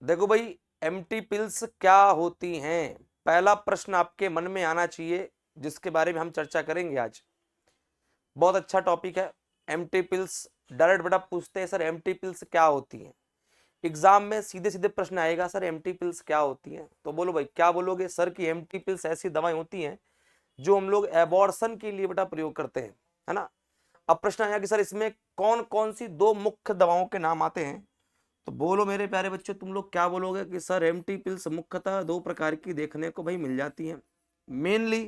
देखो भाई, empty pills क्या होती हैं, पहला प्रश्न आपके मन में आना चाहिए, जिसके बारे में हम चर्चा करेंगे आज। बहुत अच्छा टॉपिक है एम्प्टी पिल्स। डायरेक्ट बेटा पूछते हैं, सर एम्प्टी पिल्स क्या होती हैं। एग्जाम में सीधे सीधे प्रश्न आएगा, सर एम्प्टी पिल्स क्या होती हैं। तो बोलो भाई, क्या बोलोगे? सर की एम्प्टी पिल्स ऐसी दवाएं होती हैं जो हम लोग एबॉर्शन के लिए बेटा प्रयोग करते हैं, है ना। अब प्रश्न आया कि सर इसमें कौन कौन सी दो मुख्य दवाओं के नाम आते हैं। तो बोलो मेरे प्यारे बच्चों, तुम लोग क्या बोलोगे कि सर एम्प्टी पिल्स मुख्यतः दो प्रकार की देखने को भाई मिल जाती हैं मेनली।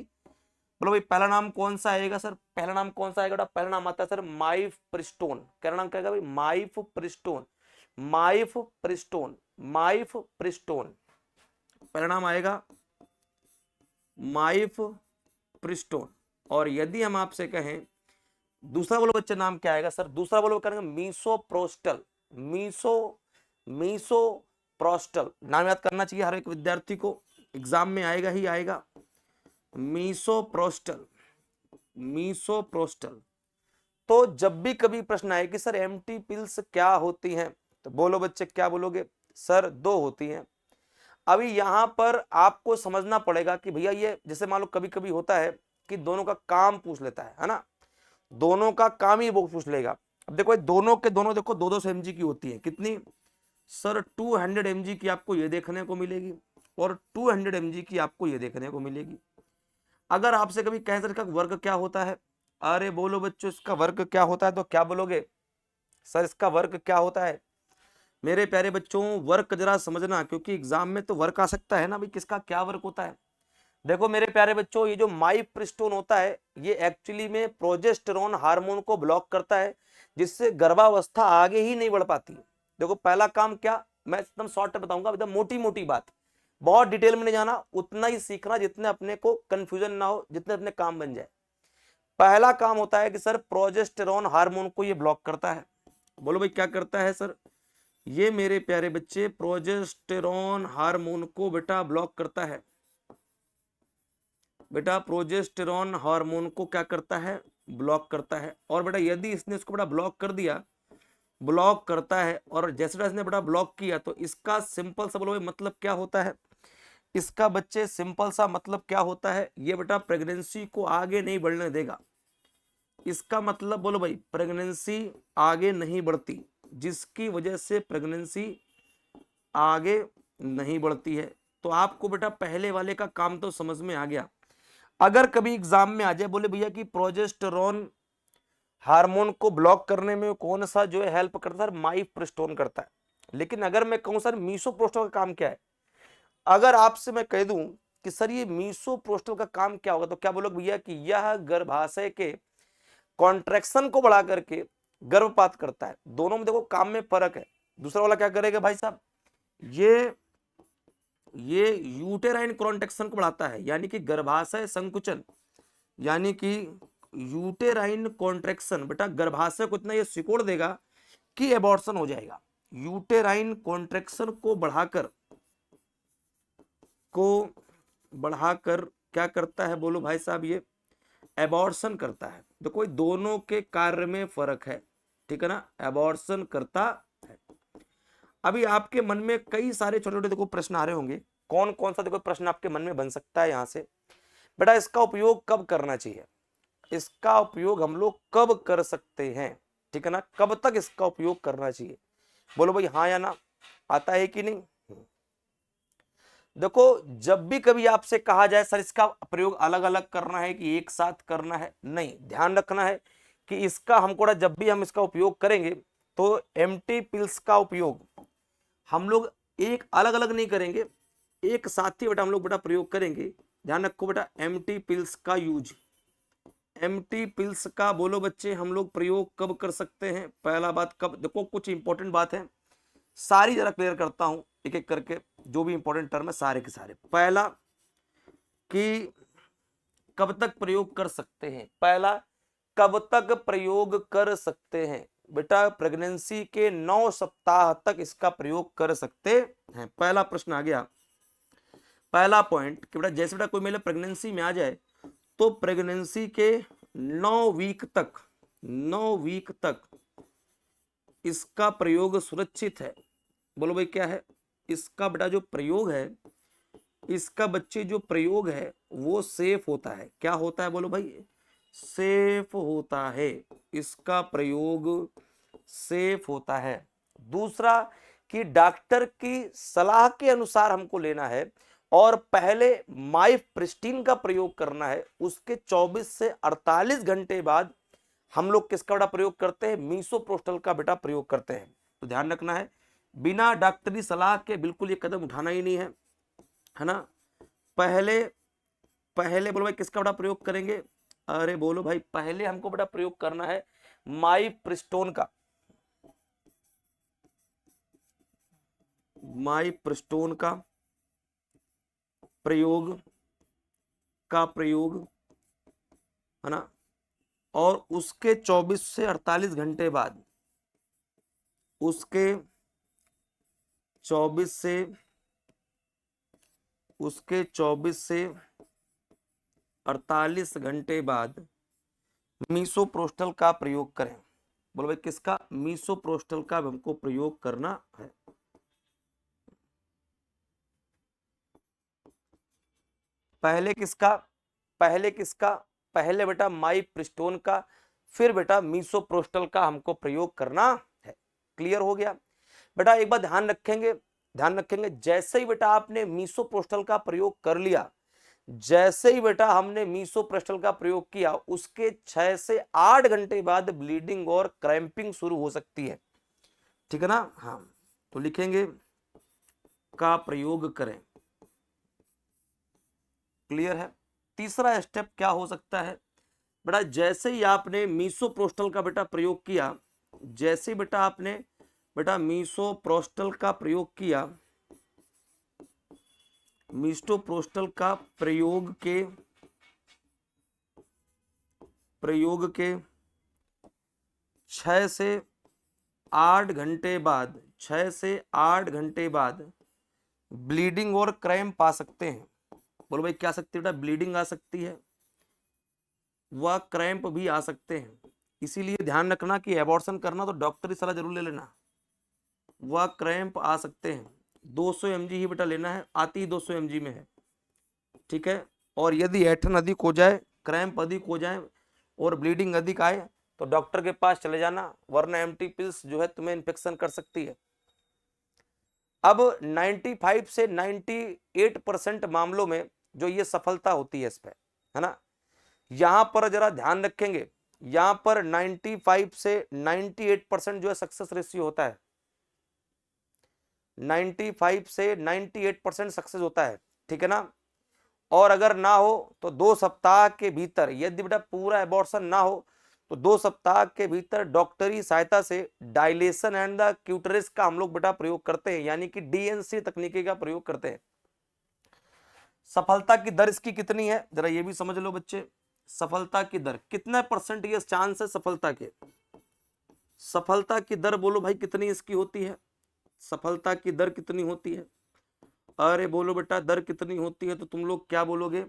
बोलो भाई, पहला नाम कौन सा आएगा सर? पहला नाम कौन सा आएगा? पहला नाम आता है सर माइफप्रिस्टोन। क्या नाम कहेगा भाई? माइफप्रिस्टोन। माइफप्रिस्टोन, माइफप्रिस्टोन पहला नाम आएगा माइफप्रिस्टोन। और यदि हम आपसे कहें दूसरा, बोलो बच्चे नाम क्या आएगा सर? दूसरा बोलो करेंगे मीसोप्रोस्टल। मीसो मीसोप्रोस्टल नाम याद करना चाहिए हर एक विद्यार्थी को, एग्जाम में आएगा ही आएगा। मीसोप्रोस्टल, मीसोप्रोस्टल। तो जब भी कभी प्रश्न आए कि सर एम्प्टी पिल्स क्या होती हैं, तो बोलो बच्चे क्या बोलोगे? सर दो होती हैं। अभी यहां पर आपको समझना पड़ेगा कि भैया ये जैसे मान लो कभी कभी होता है कि दोनों का काम पूछ लेता है ना, दोनों का काम ही वो पूछ लेगा। अब देखो दोनों के दोनों देखो 200 mg की होती है। कितनी सर? 200 mg की आपको ये देखने को मिलेगी और 200 mg की आपको ये देखने को मिलेगी। अगर आपसे कभी कहें सर इसका वर्ग क्या होता है, अरे बोलो बच्चों इसका वर्ग क्या होता है, तो क्या बोलोगे? सर इसका वर्ग क्या होता है? मेरे प्यारे बच्चों वर्ग जरा समझना, क्योंकि एग्जाम में तो वर्ग आ सकता है ना भाई, किसका क्या वर्ग होता है। देखो मेरे प्यारे बच्चों, ये जो माइप्रिस्टोन होता है ये एक्चुअली में प्रोजेस्टेरोन हार्मोन को ब्लॉक करता है, जिससे गर्भावस्था आगे ही नहीं बढ़ पाती। देखो पहला काम क्या, मैं एकदम शॉर्ट में बताऊंगा, एकदम मोटी मोटी बात, बहुत डिटेल में नहीं जाना, उतना ही सीखना जितने अपने को कंफ्यूजन ना हो, जितने अपने काम बन जाए। पहला काम होता है कि सर प्रोजेस्टेरोन हार्मोन को ये ब्लॉक करता है। बोलो भाई क्या करता है सर? ये मेरे प्यारे बच्चे प्रोजेस्टेरोन हार्मोन को बेटा ब्लॉक करता है। बेटा प्रोजेस्टेरोन हार्मोन को क्या करता है? ब्लॉक करता है। और बेटा यदि इसने इसको बेटा ब्लॉक कर दिया, ब्लॉक करता है, और जैसे इसने बेटा ब्लॉक किया, तो इसका सिंपल सा बोलो मतलब क्या होता है? इसका बच्चे सिंपल सा मतलब क्या होता है? ये बेटा प्रेगनेंसी को आगे नहीं बढ़ने देगा। इसका मतलब बोलो भाई प्रेगनेंसी आगे नहीं बढ़ती, जिसकी वजह से प्रेगनेंसी आगे नहीं बढ़ती है। तो आपको बेटा पहले वाले का काम तो समझ में आ गया। अगर कभी एग्जाम में आ जाए बोले भैया कि प्रोजेस्टेरोन हार्मोन को ब्लॉक करने में कौन सा जो है हेल्प करता है? माइप्रिस्टोन करता है। लेकिन अगर मैं कहूं सर मीसोप्रोस्टल का काम क्या है, अगर आपसे मैं कह दूं कि सर ये मीसोप्रोस्टल का काम क्या होगा, तो क्या बोलोगे भैया कि यह गर्भाशय के कॉन्ट्रैक्शन को बढ़ा करके गर्भपात करता है। दोनों में देखो काम में फर्क है। दूसरा वाला क्या करेगा भाई साहब? ये यूटेराइन कॉन्ट्रैक्शन को बढ़ाता है, यानी कि गर्भाशय संकुचन, यानी कि यूटेराइन कॉन्ट्रैक्शन बेटा गर्भाशय को इतना ये सिकोड़ देगा कि एबॉर्शन हो जाएगा। यूटेराइन कॉन्ट्रैक्शन को बढ़ाकर क्या करता है बोलो भाई साहब? ये एबॉर्शन करता है। देखो दोनों के कार्य में फर्क है, ठीक है ना, एबॉर्शन करता है। अभी आपके मन में कई सारे छोटे छोटे देखो प्रश्न आ रहे होंगे, कौन कौन सा देखो प्रश्न आपके मन में बन सकता है यहां से। बेटा इसका उपयोग कब करना चाहिए, इसका उपयोग हम लोग कब कर सकते हैं, ठीक है ना, कब तक इसका उपयोग करना चाहिए? बोलो भाई हाँ या ना, आता है कि नहीं? देखो जब भी कभी आपसे कहा जाए सर इसका प्रयोग अलग अलग करना है कि एक साथ करना है, नहीं, ध्यान रखना है कि इसका हमको जब भी हम इसका उपयोग करेंगे तो एम्प्टी पिल्स का उपयोग हम लोग एक अलग अलग नहीं करेंगे, एक साथ ही बेटा हम लोग बेटा प्रयोग करेंगे। ध्यान रखो बेटा एम्प्टी पिल्स का यूज, एम्प्टी पिल्स का बोलो बच्चे हम लोग प्रयोग कब कर सकते हैं? पहला बात कब, देखो कुछ इंपॉर्टेंट बात है, सारी जरा क्लियर करता हूं एक एक करके, जो भी इंपॉर्टेंट टर्म है सारे के सारे। पहला कि कब तक प्रयोग कर सकते हैं, पहला कब तक प्रयोग कर सकते हैं? बेटा प्रेगनेंसी के 9 सप्ताह तक इसका प्रयोग कर सकते हैं। पहला प्रश्न आ गया, पहला पॉइंट कि बेटा जैसे बेटा कोई मेरे प्रेगनेंसी में आ जाए तो प्रेगनेंसी के 9 वीक तक, 9 वीक तक इसका प्रयोग सुरक्षित है। बोलो भाई क्या है? इसका बेटा जो प्रयोग है, इसका बच्चे जो प्रयोग है वो सेफ होता है। क्या होता है बोलो भाई? सेफ होता है, इसका प्रयोग सेफ होता है। दूसरा कि डॉक्टर की सलाह के अनुसार हमको लेना है और पहले माइप्रिस्टीन का प्रयोग करना है, उसके 24 से 48 घंटे बाद हम लोग किसका बेटा प्रयोग करते हैं? मीसोप्रोस्टल का बेटा प्रयोग करते हैं। तो ध्यान रखना है, बिना डॉक्टरी सलाह के बिल्कुल ये कदम उठाना ही नहीं है ना। पहले पहले बोलो भाई किसका बेटा प्रयोग करेंगे? अरे बोलो भाई, पहले हमको बेटा प्रयोग करना है माइप्रिस्टोन का, माइप्रिस्टोन का प्रयोग है ना। और उसके 24 से 48 घंटे बाद, उसके 24 से 48 घंटे बाद मीसोप्रोस्टल का प्रयोग करें। बोलो भाई किसका? मीसोप्रोस्टल का हमको प्रयोग करना है। पहले किसका? पहले बेटा माइप्रिस्टोन का, फिर बेटा मीसोप्रोस्टल का हमको प्रयोग करना है। क्लियर हो गया बेटा? एक बात ध्यान रखेंगे, जैसे ही बेटा आपने मीसोप्रोस्टल का प्रयोग कर लिया, जैसे ही बेटा हमने मीसोप्रोस्टल का प्रयोग किया, उसके 6 से 8 घंटे बाद ब्लीडिंग और क्रैम्पिंग शुरू हो सकती है। ठीक है ना? हाँ, तो लिखेंगे का प्रयोग करें। क्लियर है? तीसरा स्टेप क्या हो सकता है बेटा? जैसे ही आपने मीसोप्रोस्टल का बेटा प्रयोग किया, जैसे बेटा आपने बेटा मीसोप्रोस्टल का प्रयोग किया, मीसोप्रोस्टल का प्रयोग के 6 से 8 घंटे बाद, 6 से 8 घंटे बाद ब्लीडिंग और क्रैम्प आ सकते हैं। बोलो भाई क्या आ सकती है बेटा? ब्लीडिंग आ सकती है, वह क्रैम्प भी आ सकते हैं। इसीलिए ध्यान रखना कि एबॉर्शन करना तो डॉक्टरी सलाह जरूर ले लेना। वह क्रैम्प आ सकते हैं। 200 mg ही बेटा लेना है, आती ही 200 mg में है। ठीक है? और यदि ऐठन अधिक हो जाए, क्रैम्प अधिक हो जाए और ब्लीडिंग अधिक आए तो डॉक्टर के पास चले जाना, वरना एमटी पिल्स जो है तुम्हें इन्फेक्शन कर सकती है। अब 95 से 98% मामलों में जो ये सफलता होती है इस पे, है ना। यहां पर जरा ध्यान रखेंगे, यहां पर 95 से 98% जो है सक्सेस रेशियो होता है। 95 से 98% सक्सेस होता है। ठीक है ना? और अगर ना हो तो 2 सप्ताह के भीतर, यदि बेटा पूरा एबॉर्शन ना हो तो 2 सप्ताह के भीतर डॉक्टरी सहायता से डायलेशन एंड द क्यूटरस का हम लोग बेटा प्रयोग करते हैं, यानी कि डीएनसी तकनीकी का प्रयोग करते हैं। सफलता की दर इसकी कितनी है जरा ये भी समझ लो बच्चे। सफलता की दर कितना % ये चांस है सफलता के? सफलता की दर बोलो भाई कितनी इसकी होती है? सफलता की दर कितनी होती है? अरे बोलो बेटा दर कितनी होती है? तो तुम लोग क्या बोलोगे?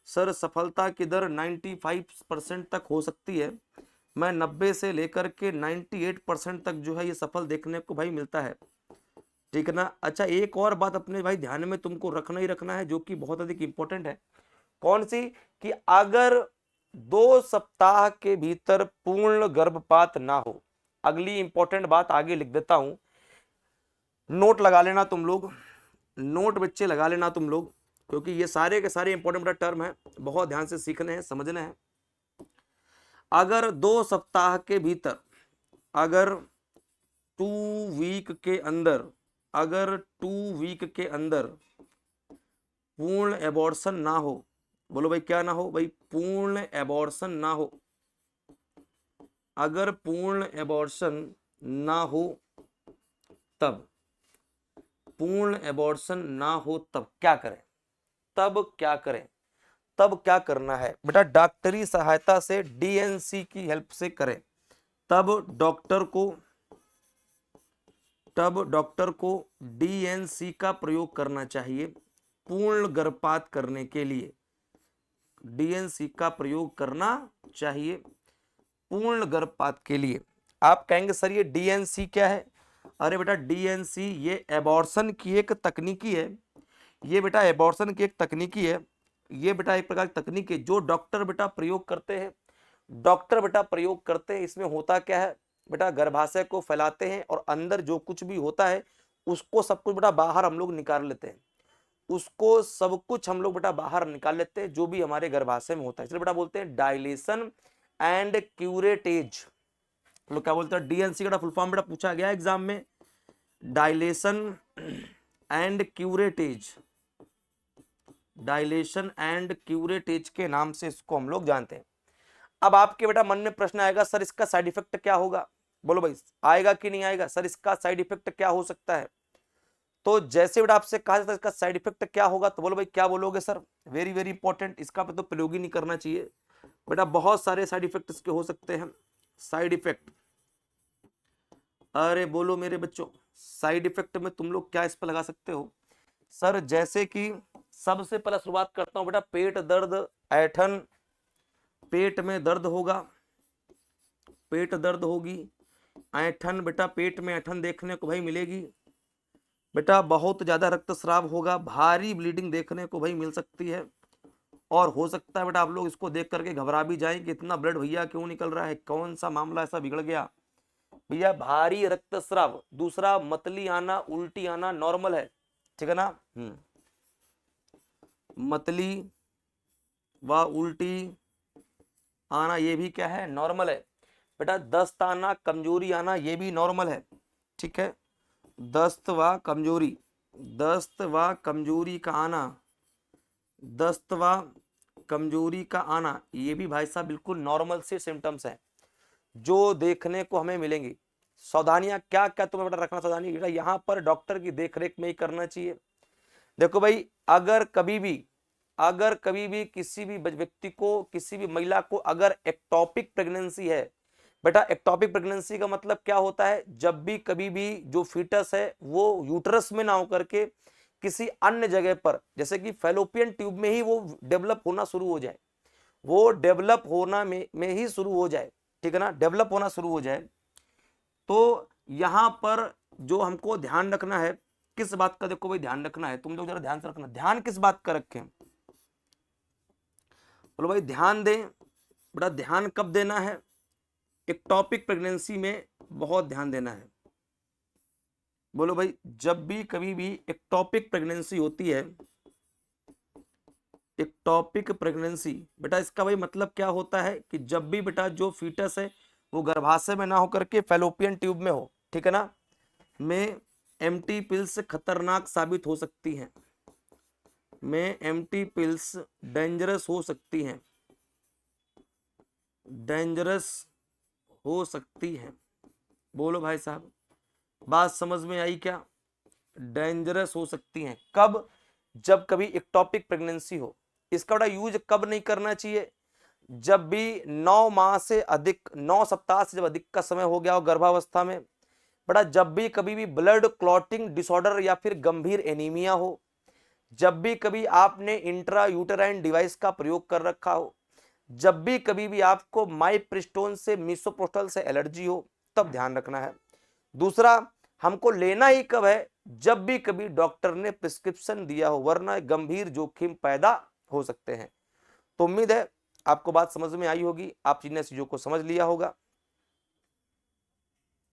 सर सफलता की दर 95% तक हो सकती है। मैं 90 से लेकर के 98% तक जो है ये सफल देखने को भाई मिलता है। ठीक है ना? अच्छा, एक और बात अपने भाई ध्यान में तुमको रखना ही रखना है, जो कि बहुत अधिक इंपॉर्टेंट है। कौन सी? कि अगर 2 सप्ताह के भीतर पूर्ण गर्भपात ना हो, अगली इंपॉर्टेंट बात आगे लिख देता हूं, नोट लगा लेना तुम लोग, नोट बच्चे लगा लेना तुम लोग, क्योंकि ये सारे के सारे इंपॉर्टेंट टर्म है, बहुत ध्यान से सीखने हैं, समझने हैं। अगर 2 सप्ताह के भीतर, अगर 2 वीक के अंदर, अगर 2 वीक के अंदर पूर्ण एबॉर्शन ना हो, बोलो भाई क्या ना हो भाई? पूर्ण एबॉर्शन ना हो। अगर पूर्ण एबॉर्शन ना हो तब, पूर्ण एबॉर्शन ना हो तब क्या करें? तब क्या करें? तब क्या करना है बेटा? डॉक्टरी सहायता से डीएनसी की हेल्प से करें। तब डॉक्टर को डीएनसी का प्रयोग करना चाहिए पूर्ण गर्भपात करने के लिए। डीएनसी का प्रयोग करना चाहिए पूर्ण गर्भपात के लिए। आप कहेंगे सर ये डीएनसी क्या है? अरे बेटा डीएनसी ये एबॉर्शन की एक तकनीकी है, ये बेटा एबॉर्शन की एक तकनीकी है, ये बेटा एक प्रकार की तकनीक है जो डॉक्टर बेटा प्रयोग करते हैं, डॉक्टर बेटा प्रयोग करते हैं। इसमें होता क्या है बेटा, गर्भाशय को फैलाते हैं और अंदर जो कुछ भी होता है उसको सब कुछ बेटा बाहर हम लोग निकाल लेते हैं, उसको सब कुछ हम लोग बेटा बाहर निकाल लेते हैं जो भी हमारे गर्भाशय में होता है। इसलिए बेटा बोलते हैं डायलेशन एंड क्यूरेटेज। लोग क्या बोलते हैं, डीएनसी का फुल फॉर्म बेटा पूछा गया एग्जाम में, dilation and curettage, dilation and curettage के नाम से इसको हम लोग जानते हैं। अब आपके बेटा मन में प्रश्न आएगा, सर इसका साइड इफेक्ट क्या होगा? बोलो भाई, आएगा कि नहीं आएगा? सर इसका साइड इफेक्ट क्या हो सकता है? तो जैसे बेटा आपसे कहा जाता है इसका साइड इफेक्ट क्या होगा, तो बोलो भाई क्या बोलोगे सर? वेरी वेरी इंपॉर्टेंट, इसका पे तो प्रयोग ही नहीं करना चाहिए बेटा, बहुत सारे साइड इफेक्ट इसके हो सकते हैं। साइड इफेक्ट, अरे बोलो मेरे बच्चों, साइड इफेक्ट में तुम लोग क्या इस पर लगा सकते हो? सर जैसे कि सबसे पहले शुरुआत करता हूं बेटा, पेट दर्द, ऐठन, पेट में दर्द होगा, पेट दर्द होगी, ऐठन बेटा पेट में ऐठन देखने को भाई मिलेगी बेटा, बहुत ज्यादा रक्तस्राव होगा, भारी ब्लीडिंग देखने को भाई मिल सकती है, और हो सकता है बेटा आप लोग इसको देख करके घबरा भी जाएं कि इतना ब्लड भैया क्यों निकल रहा है, कौन सा मामला ऐसा बिगड़ गया भैया? भारी रक्तस्राव। दूसरा मतली आना, उल्टी आना नॉर्मल है, ठीक है ना? मतली व उल्टी आना ये भी क्या है, नॉर्मल है बेटा। दस्त आना, कमजोरी आना ये भी नॉर्मल है, ठीक है। दस्त व कमजोरी, दस्त व कमजोरी का आना, दस्त व कमजोरी का आना ये भी भाई साहब बिल्कुल नॉर्मल से सिम्टम्स हैं जो देखने को हमें मिलेंगी। सावधानियां क्या क्या तुम्हें बेटा रखना, सावधानी बेटा यहाँ पर डॉक्टर की देखरेख में ही करना चाहिए। देखो भाई, अगर कभी भी किसी भी व्यक्ति को, किसी भी महिला को अगर एक्टोपिक प्रेगनेंसी है बेटा, एक्टोपिक प्रेगनेंसी का मतलब क्या होता है, जब भी कभी भी जो फीटस है वो यूट्रस में ना होकर के किसी अन्य जगह पर, जैसे कि फैलोपियन ट्यूब में ही वो डेवलप होना शुरू हो जाए, वो डेवलप होना में ही शुरू हो जाए, ठीक है ना, डेवलप होना शुरू हो जाए, तो यहां पर जो हमको ध्यान रखना है, किस बात का देखो भाई ध्यान रखना है, तुम लोग जरा ध्यान से रखना, ध्यान किस बात का रखें? बोलो भाई ध्यान दें बेटा, ध्यान कब देना है? एक्टोपिक प्रेगनेंसी में बहुत ध्यान देना है। बोलो भाई, जब भी कभी भी एक्टोपिक प्रेगनेंसी होती है, एक्टोपिक प्रेगनेंसी बेटा इसका भाई मतलब क्या होता है कि जब भी बेटा जो फीटस है वो गर्भाशय में ना होकर के फैलोपियन ट्यूब में हो, ठीक है ना, में एम्प्टी पिल्स खतरनाक साबित हो सकती हैं, में एम्प्टी पिल्स डेंजरस हो सकती हैं, डेंजरस हो सकती हैं। बोलो भाई साहब, बात समझ में आई क्या? डेंजरस हो सकती हैं कब? जब कभी एक्टोपिक प्रेगनेंसी हो। इसका बड़ा यूज कब नहीं करना चाहिए? जब भी 9 माह से अधिक, 9 सप्ताह से जब अधिक का समय हो गया हो गर्भावस्था में बड़ा, जब भी कभी भी ब्लड क्लॉटिंग डिसऑर्डर या फिर गंभीर एनीमिया हो, जब भी कभी आपने इंट्रा यूटेराइन डिवाइस का प्रयोग कर रखा हो, जब भी कभी भी आपको माइप्रिस्टोन से, मिसोप्रोस्टल से एलर्जी हो, तब ध्यान रखना है। दूसरा, हमको लेना ही कब है? जब भी कभी डॉक्टर ने प्रिस्क्रिप्शन दिया हो, वरना गंभीर जोखिम पैदा हो सकते हैं। तो उम्मीद है आपको बात समझ में आई होगी, आप जिन चीजों को समझ लिया होगा।